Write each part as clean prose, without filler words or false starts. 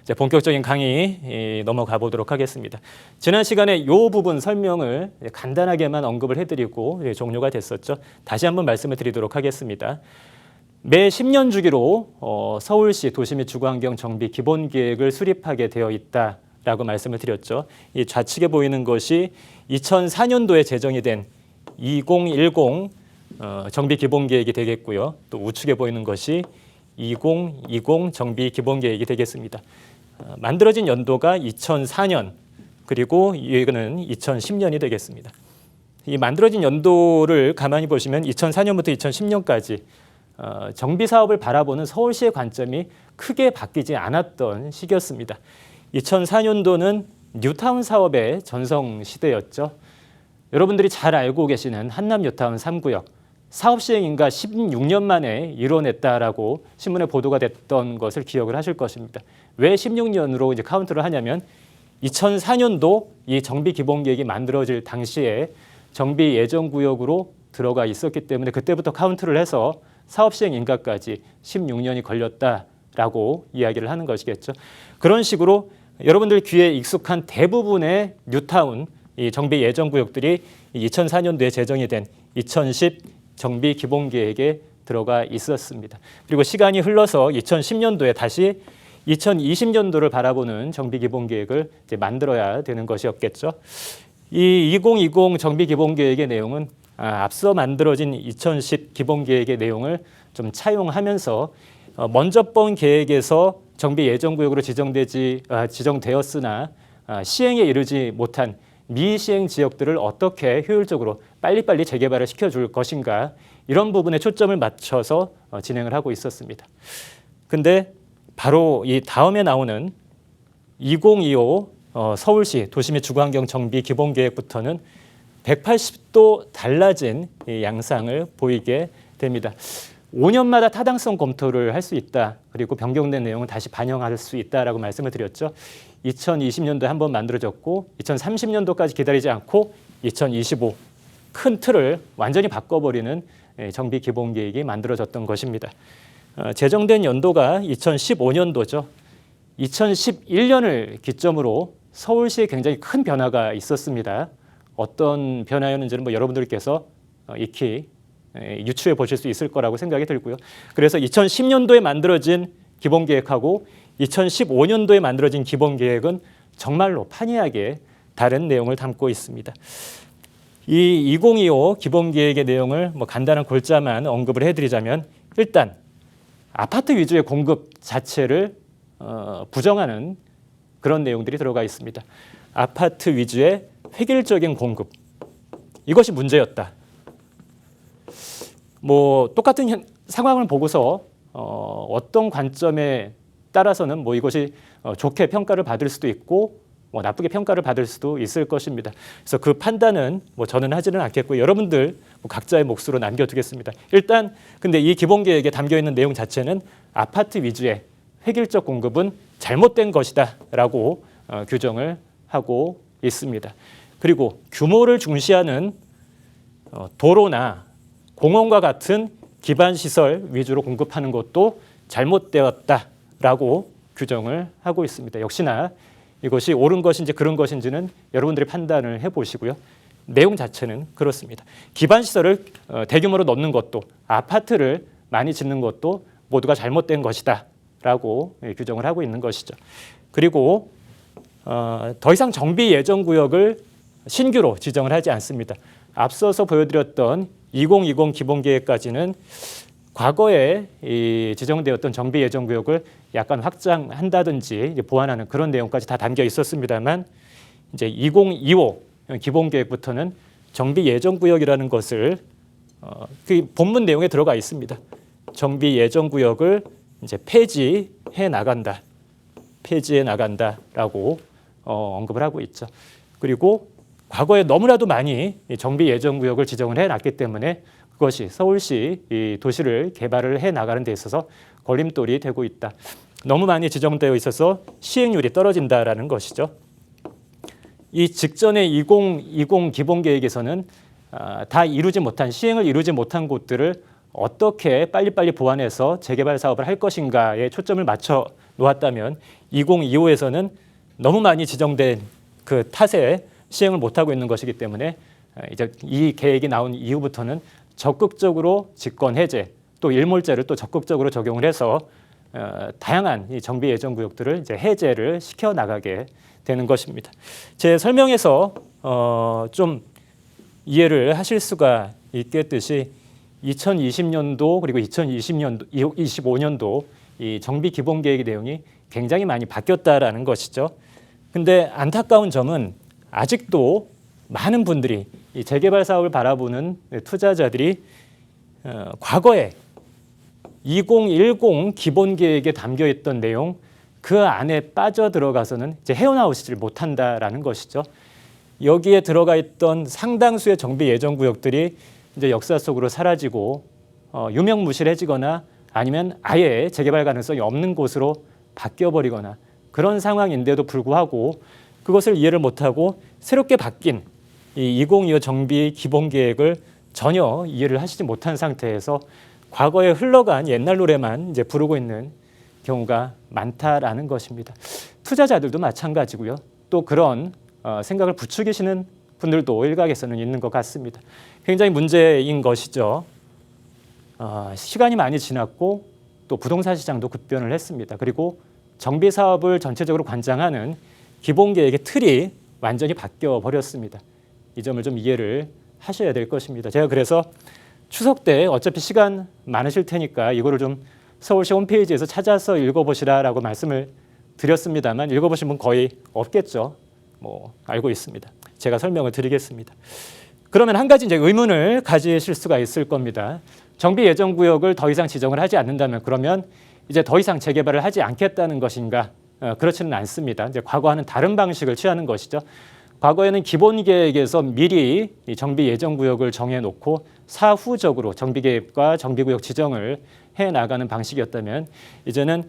이제 본격적인 강의 넘어가 보도록 하겠습니다. 지난 시간에 이 부분 설명을 간단하게만 언급을 해드리고 종료가 됐었죠. 다시 한번 말씀을 드리도록 하겠습니다. 매 10년 주기로 서울시 도시 및 주거환경 정비 기본계획을 수립하게 되어 있다라고 말씀을 드렸죠. 이 좌측에 보이는 것이 2004년도에 제정이 된 2010 정비 기본계획이 되겠고요. 또 우측에 보이는 것이 2020 정비 기본계획이 되겠습니다. 만들어진 연도가 2004년 그리고 이거는 2010년이 되겠습니다. 이 만들어진 연도를 가만히 보시면 2004년부터 2010년까지 정비 사업을 바라보는 서울시의 관점이 크게 바뀌지 않았던 시기였습니다. 2004년도는 뉴타운 사업의 전성 시대였죠. 여러분들이 잘 알고 계시는 한남 뉴타운 3구역 사업 시행 인가 16년 만에 이뤄냈다라고 신문에 보도가 됐던 것을 기억을 하실 것입니다. 왜 16년으로 이제 카운트를 하냐면 2004년도 이 정비 기본계획이 만들어질 당시에 정비 예정 구역으로 들어가 있었기 때문에 그때부터 카운트를 해서 사업 시행 인가까지 16년이 걸렸다라고 이야기를 하는 것이겠죠. 그런 식으로 여러분들 귀에 익숙한 대부분의 뉴타운 이 정비 예정 구역들이 2004년도에 제정이 된 2010 정비 기본계획에 들어가 있었습니다. 그리고 시간이 흘러서 2010년도에 다시 2020년도를 바라보는 정비 기본계획을 이제 만들어야 되는 것이었겠죠. 이 2020 정비 기본계획의 내용은 앞서 만들어진 2010 기본계획의 내용을 좀 차용하면서 먼저 번 계획에서 정비 예정구역으로 지정되었으나 시행에 이르지 못한 미시행 지역들을 어떻게 효율적으로 빨리빨리 재개발을 시켜줄 것인가 이런 부분에 초점을 맞춰서 진행을 하고 있었습니다. 근데 바로 이 다음에 나오는 2025 서울시 도시 및 주거환경 정비 기본계획부터는 180도 달라진 양상을 보이게 됩니다. 5년마다 타당성 검토를 할 수 있다. 그리고 변경된 내용을 다시 반영할 수 있다라고 말씀을 드렸죠. 2020년도에 한번 만들어졌고 2030년도까지 기다리지 않고 2025 큰 틀을 완전히 바꿔버리는 정비 기본계획이 만들어졌던 것입니다. 제정된 연도가 2015년도죠. 2011년을 기점으로 서울시에 굉장히 큰 변화가 있었습니다. 어떤 변화였는지는 여러분들께서 익히 유추해 보실 수 있을 거라고 생각이 들고요. 그래서 2010년도에 만들어진 기본계획하고 2015년도에 만들어진 기본계획은 정말로 판이하게 다른 내용을 담고 있습니다. 이 2025 기본계획의 내용을 간단한 골자만 언급을 해드리자면 일단 아파트 위주의 공급 자체를 부정하는 그런 내용들이 들어가 있습니다. 아파트 위주의 획일적인 공급 이것이 문제였다. 똑같은 상황을 보고서 어떤 관점에 따라서는 이것이 좋게 평가를 받을 수도 있고 나쁘게 평가를 받을 수도 있을 것입니다. 그래서 그 판단은 저는 하지는 않겠고 여러분들 각자의 몫으로 남겨두겠습니다. 일단 근데 이 기본계획에 담겨 있는 내용 자체는 아파트 위주의 획일적 공급은 잘못된 것이다라고 규정을 하고 있습니다. 그리고 규모를 중시하는 도로나 공원과 같은 기반시설 위주로 공급하는 것도 잘못되었다라고 규정을 하고 있습니다. 역시나 이것이 옳은 것인지 그른 것인지는 여러분들이 판단을 해보시고요. 내용 자체는 그렇습니다. 기반시설을 대규모로 넣는 것도 아파트를 많이 짓는 것도 모두가 잘못된 것이다 라고 규정을 하고 있는 것이죠. 그리고 더 이상 정비 예정구역을 신규로 지정을 하지 않습니다. 앞서서 보여드렸던 2020 기본계획까지는 과거에 지정되었던 정비 예정구역을 약간 확장한다든지 보완하는 그런 내용까지 다 담겨 있었습니다만 이제 2025 기본계획부터는 정비 예정구역이라는 것을 그 본문 내용에 들어가 있습니다. 정비 예정구역을 이제 폐지해 나간다라고 언급을 하고 있죠. 그리고 과거에 너무나도 많이 정비 예정구역을 지정을 해놨기 때문에 그것이 서울시 이 도시를 개발을 해나가는 데 있어서 걸림돌이 되고 있다. 너무 많이 지정되어 있어서 시행률이 떨어진다라는 것이죠. 이 직전의 2020 기본계획에서는 다 이루지 못한 시행을 이루지 못한 곳들을 어떻게 빨리빨리 보완해서 재개발 사업을 할 것인가에 초점을 맞춰 놓았다면 2025에서는 너무 많이 지정된 그 탓에 시행을 못하고 있는 것이기 때문에 이제 이 계획이 나온 이후부터는 적극적으로 직권 해제 또 일몰제를 또 적극적으로 적용을 해서 다양한 이 정비 예정 구역들을 이제 해제를 시켜 나가게 되는 것입니다. 제 설명에서 좀 이해를 하실 수가 있겠듯이 2020년도 그리고 2025년도 이 정비 기본 계획의 내용이 굉장히 많이 바뀌었다라는 것이죠. 근데 안타까운 점은 아직도 많은 분들이 이 재개발 사업을 바라보는 투자자들이 과거에 2010 기본 계획에 담겨 있던 내용 그 안에 빠져 들어가서는 이제 헤어나오지를 못한다라는 것이죠. 여기에 들어가 있던 상당수의 정비 예정 구역들이 이제 역사 속으로 사라지고 유명무실해지거나 아니면 아예 재개발 가능성이 없는 곳으로 바뀌어 버리거나 그런 상황인데도 불구하고 그것을 이해를 못하고 새롭게 바뀐 이 2025 정비 기본 계획을 전혀 이해를 하시지 못한 상태에서 과거에 흘러간 옛날 노래만 이제 부르고 있는 경우가 많다라는 것입니다. 투자자들도 마찬가지고요. 또 그런 생각을 부추기시는 분들도 일각에서는 있는 것 같습니다. 굉장히 문제인 것이죠. 시간이 많이 지났고 또 부동산 시장도 급변을 했습니다. 그리고 정비 사업을 전체적으로 관장하는 기본 계획의 틀이 완전히 바뀌어 버렸습니다. 이 점을 좀 이해를 하셔야 될 것입니다. 제가 그래서 추석 때 어차피 시간 많으실 테니까 이거를 좀 서울시 홈페이지에서 찾아서 읽어보시라라고 말씀을 드렸습니다만 읽어보신 분 거의 없겠죠. 알고 있습니다. 제가 설명을 드리겠습니다. 그러면 한 가지 이제 의문을 가지실 수가 있을 겁니다. 정비 예정 구역을 더 이상 지정을 하지 않는다면 그러면 이제 더 이상 재개발을 하지 않겠다는 것인가? 그렇지는 않습니다. 이제 과거와는 다른 방식을 취하는 것이죠. 과거에는 기본 계획에서 미리 이 정비 예정 구역을 정해놓고 사후적으로 정비 계획과 정비 구역 지정을 해 나가는 방식이었다면 이제는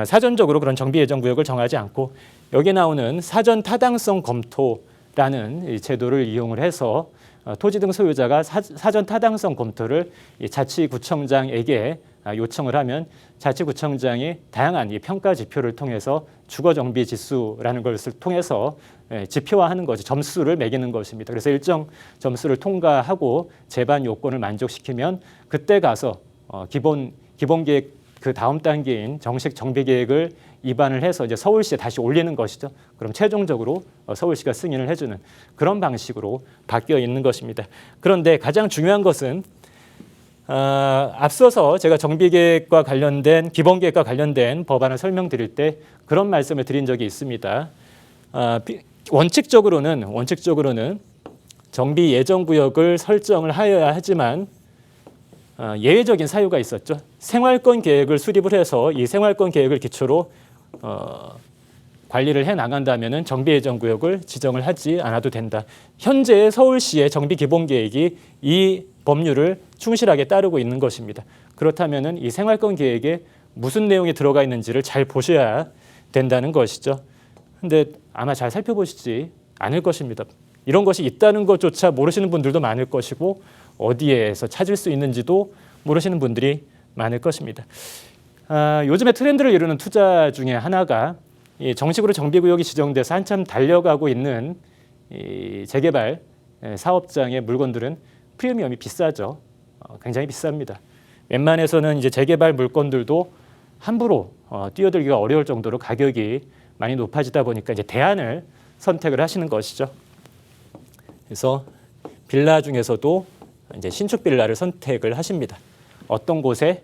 사전적으로 그런 정비 예정 구역을 정하지 않고 여기 나오는 사전 타당성 검토라는 이 제도를 이용을 해서 토지 등 소유자가 사전 타당성 검토를 이 자치구청장에게 요청을 하면 자치구청장이 다양한 이 평가 지표를 통해서 주거 정비 지수라는 것을 통해서 지표화하는 것이 점수를 매기는 것입니다. 그래서 일정 점수를 통과하고 제반 요건을 만족시키면 그때 가서 기본 계획 그 다음 단계인 정식 정비 계획을 입안을 해서 이제 서울시에 다시 올리는 것이죠. 그럼 최종적으로 서울시가 승인을 해주는 그런 방식으로 바뀌어 있는 것입니다. 그런데 가장 중요한 것은 앞서서 제가 정비계획과 관련된 기본계획과 관련된 법안을 설명드릴 때 그런 말씀을 드린 적이 있습니다. 원칙적으로는 정비 예정 구역을 설정을 하여야 하지만 예외적인 사유가 있었죠. 생활권 계획을 수립을 해서 이 생활권 계획을 기초로 관리를 해 나간다면은 정비 예정 구역을 지정을 하지 않아도 된다. 현재 서울시의 정비 기본 계획이 이 법률을 충실하게 따르고 있는 것입니다. 그렇다면은 이 생활권 계획에 무슨 내용이 들어가 있는지를 잘 보셔야 된다는 것이죠. 근데 아마 잘 살펴보시지 않을 것입니다. 이런 것이 있다는 것조차 모르시는 분들도 많을 것이고 어디에서 찾을 수 있는지도 모르시는 분들이 많을 것입니다. 요즘에 트렌드를 이루는 투자 중에 하나가 이 정식으로 정비구역이 지정돼서 한참 달려가고 있는 이 재개발 사업장의 물건들은 프리미엄이 비싸죠. 굉장히 비쌉니다. 웬만해서는 이제 재개발 물건들도 함부로 뛰어들기가 어려울 정도로 가격이 많이 높아지다 보니까 이제 대안을 선택을 하시는 것이죠. 그래서 빌라 중에서도 이제 신축 빌라를 선택을 하십니다. 어떤 곳에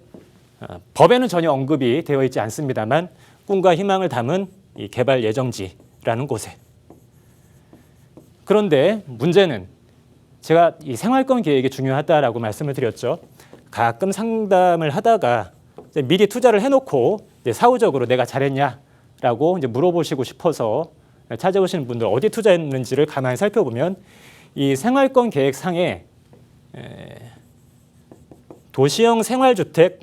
법에는 전혀 언급이 되어 있지 않습니다만 꿈과 희망을 담은 이 개발 예정지라는 곳에. 그런데 문제는 제가 이 생활권 계획이 중요하다라고 말씀을 드렸죠. 가끔 상담을 하다가 이제 미리 투자를 해놓고 이제 사후적으로 내가 잘했냐라고 이제 물어보시고 싶어서 찾아오시는 분들 어디 투자했는지를 가만히 살펴보면 이 생활권 계획상에 도시형 생활주택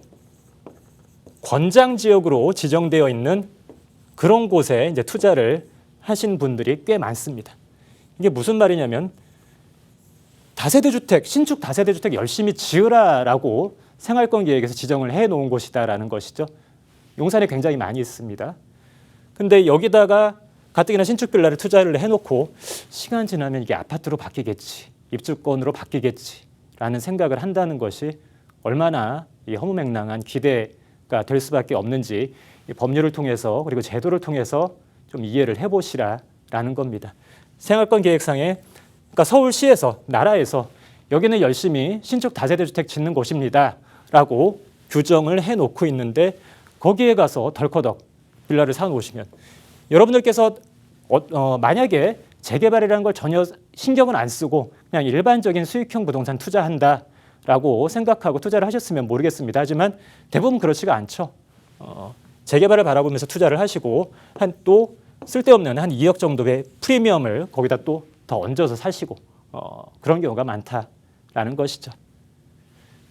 권장 지역으로 지정되어 있는 그런 곳에 이제 투자를 하신 분들이 꽤 많습니다. 이게 무슨 말이냐면 다세대 주택, 신축 다세대 주택 열심히 지으라라고 생활권 계획에서 지정을 해 놓은 곳이다라는 것이죠. 용산에 굉장히 많이 있습니다. 근데 여기다가 가뜩이나 신축 빌라를 투자를 해놓고 시간 지나면 이게 아파트로 바뀌겠지, 입주권으로 바뀌겠지라는 생각을 한다는 것이 얼마나 이 허무맹랑한 기대가 될 수밖에 없는지 이 법률을 통해서 그리고 제도를 통해서 좀 이해를 해보시라라는 겁니다. 생활권 계획상에 그러니까 서울시에서 나라에서 여기는 열심히 신축 다세대 주택 짓는 곳입니다라고 규정을 해놓고 있는데 거기에 가서 덜커덕 빌라를 사놓으시면 여러분들께서 만약에 재개발이라는 걸 전혀 신경을 안 쓰고 그냥 일반적인 수익형 부동산 투자한다라고 생각하고 투자를 하셨으면 모르겠습니다. 하지만 대부분 그렇지가 않죠. 재개발을 바라보면서 투자를 하시고 또 쓸데없는 한 2억 정도의 프리미엄을 거기다 또 더 얹어서 사시고 그런 경우가 많다라는 것이죠.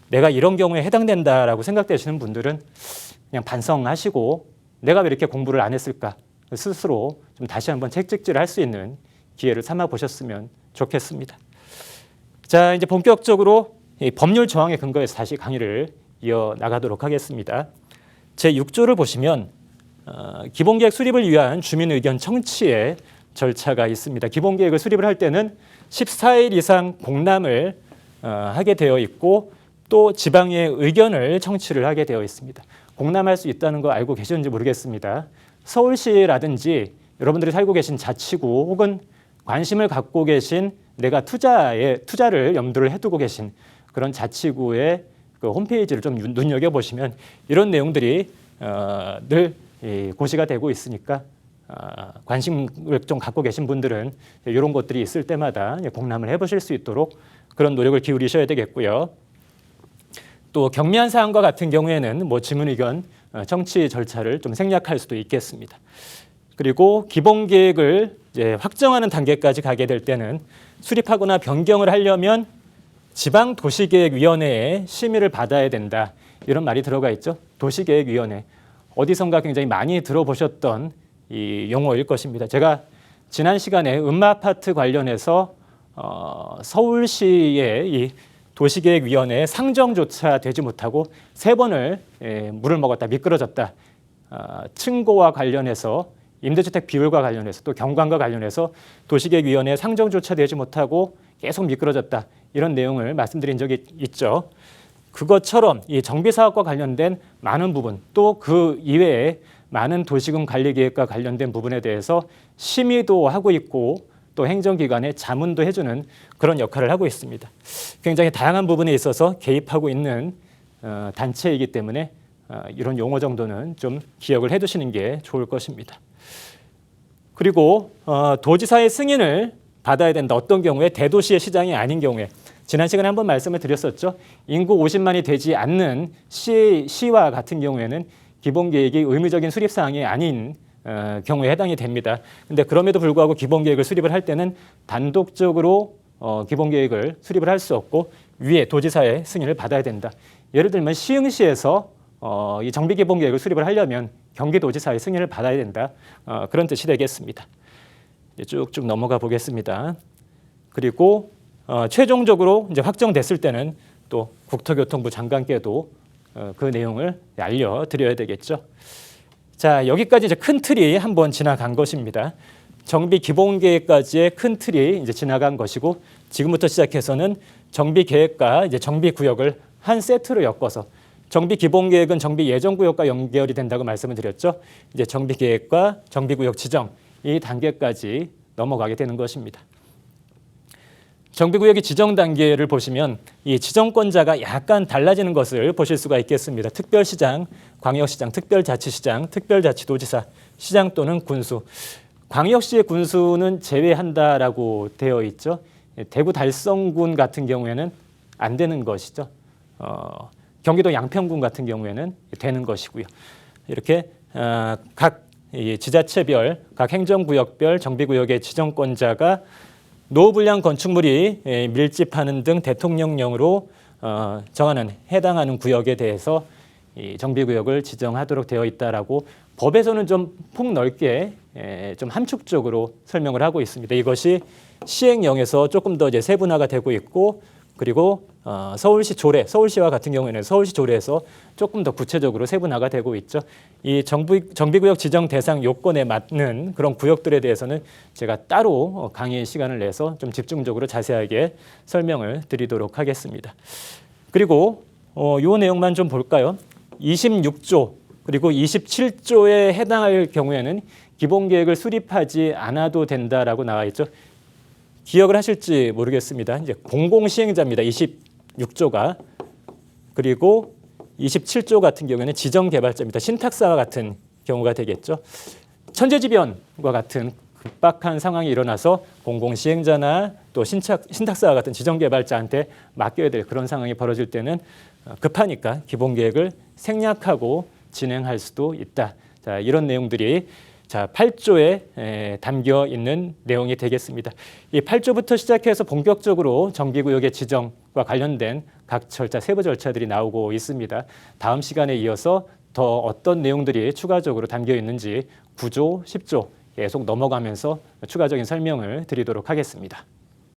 내가 이런 경우에 해당된다라고 생각되시는 분들은 그냥 반성하시고 내가 왜 이렇게 공부를 안 했을까 스스로 좀 다시 한번 책찍질을 할 수 있는 기회를 삼아 보셨으면 좋겠습니다. 자, 이제 본격적으로 이 법률 조항에 근거해서 다시 강의를 이어나가도록 하겠습니다. 제6조를 보시면 기본계획 수립을 위한 주민의견 청취의 절차가 있습니다. 기본계획을 수립을 할 때는 14일 이상 공람을 하게 되어 있고 또 지방의 의견을 청취를 하게 되어 있습니다. 공람할 수 있다는 거 알고 계시는지 모르겠습니다. 서울시라든지 여러분들이 살고 계신 자치구 혹은 관심을 갖고 계신 내가 투자를 염두를 해두고 계신 그런 자치구의 그 홈페이지를 좀 눈여겨보시면 이런 내용들이 늘 고시가 되고 있으니까 관심을 좀 갖고 계신 분들은 이런 것들이 있을 때마다 공람을 해보실 수 있도록 그런 노력을 기울이셔야 되겠고요. 또 경미한 사항과 같은 경우에는 뭐 지문 의견 청취 절차를 좀 생략할 수도 있겠습니다. 그리고 기본 계획을 이제 확정하는 단계까지 가게 될 때는 수립하거나 변경을 하려면 지방도시계획위원회의 심의를 받아야 된다. 이런 말이 들어가 있죠. 도시계획위원회. 어디선가 굉장히 많이 들어보셨던 이 용어일 것입니다. 제가 지난 시간에 음마아파트 관련해서 서울시의 이 도시계획위원회에 상정조차 되지 못하고 3번을 물을 먹었다, 미끄러졌다. 층고와 관련해서 임대주택 비율과 관련해서 또 경관과 관련해서 도시계획위원회에 상정조차 되지 못하고 계속 미끄러졌다. 이런 내용을 말씀드린 적이 있죠. 그것처럼 이 정비사업과 관련된 많은 부분 또 그 이외에 많은 도시군 관리계획과 관련된 부분에 대해서 심의도 하고 있고 또 행정기관에 자문도 해주는 그런 역할을 하고 있습니다. 굉장히 다양한 부분에 있어서 개입하고 있는 단체이기 때문에 이런 용어 정도는 좀 기억을 해두시는 게 좋을 것입니다. 그리고 도지사의 승인을 받아야 된다. 어떤 경우에 대도시의 시장이 아닌 경우에 지난 시간에 한번 말씀을 드렸었죠. 인구 50만이 되지 않는 시와 같은 경우에는 기본계획이 의무적인 수립사항이 아닌 경우에 해당이 됩니다. 근데 그럼에도 불구하고 기본계획을 수립을 할 때는 단독적으로 기본계획을 수립을 할 수 없고 위에 도지사의 승인을 받아야 된다. 예를 들면 시흥시에서 이 정비기본계획을 수립을 하려면 경기도지사의 승인을 받아야 된다. 그런 뜻이 되겠습니다. 쭉쭉 넘어가 보겠습니다. 그리고 최종적으로 이제 확정됐을 때는 또 국토교통부 장관께도 그 내용을 알려드려야 되겠죠. 자, 여기까지 이제 큰 틀이 한번 지나간 것입니다. 정비 기본계획까지의 큰 틀이 이제 지나간 것이고 지금부터 시작해서는 정비 계획과 이제 정비 구역을 한 세트로 엮어서 정비 기본계획은 정비 예정구역과 연결이 된다고 말씀을 드렸죠. 이제 정비 계획과 정비 구역 지정 이 단계까지 넘어가게 되는 것입니다. 정비구역의 지정 단계를 보시면 이 지정권자가 약간 달라지는 것을 보실 수가 있겠습니다. 특별시장, 광역시장, 특별자치시장, 특별자치도지사, 시장 또는 군수. 광역시의 군수는 제외한다라고 되어 있죠. 대구 달성군 같은 경우에는 안 되는 것이죠. 경기도 양평군 같은 경우에는 되는 것이고요. 이렇게 각 지자체별, 각 행정구역별 정비구역의 지정권자가 노후불량 건축물이 밀집하는 등 대통령령으로 정하는 해당하는 구역에 대해서 이 정비구역을 지정하도록 되어 있다라고 법에서는 좀 폭넓게 좀 함축적으로 설명을 하고 있습니다. 이것이 시행령에서 조금 더 이제 세분화가 되고 있고 그리고 서울시 조례, 서울시와 같은 경우에는 서울시 조례에서 조금 더 구체적으로 세분화가 되고 있죠. 이 정비구역 지정 대상 요건에 맞는 그런 구역들에 대해서는 제가 따로 강의 시간을 내서 좀 집중적으로 자세하게 설명을 드리도록 하겠습니다. 그리고 요 내용만 좀 볼까요? 26조 그리고 27조에 해당할 경우에는 기본계획을 수립하지 않아도 된다라고 나와 있죠. 기억을 하실지 모르겠습니다. 이제 공공시행자입니다. 26조가. 그리고 27조 같은 경우에는 지정개발자입니다. 신탁사와 같은 경우가 되겠죠. 천재지변과 같은 급박한 상황이 일어나서 공공시행자나 또 신탁사와 같은 지정개발자한테 맡겨야 될 그런 상황이 벌어질 때는 급하니까 기본계획을 생략하고 진행할 수도 있다. 자, 이런 내용들이 8조에 담겨 있는 내용이 되겠습니다. 이 8조부터 시작해서 본격적으로 정비구역의 지정과 관련된 각 절차, 세부 절차들이 나오고 있습니다. 다음 시간에 이어서 더 어떤 내용들이 추가적으로 담겨 있는지 9조, 10조 계속 넘어가면서 추가적인 설명을 드리도록 하겠습니다.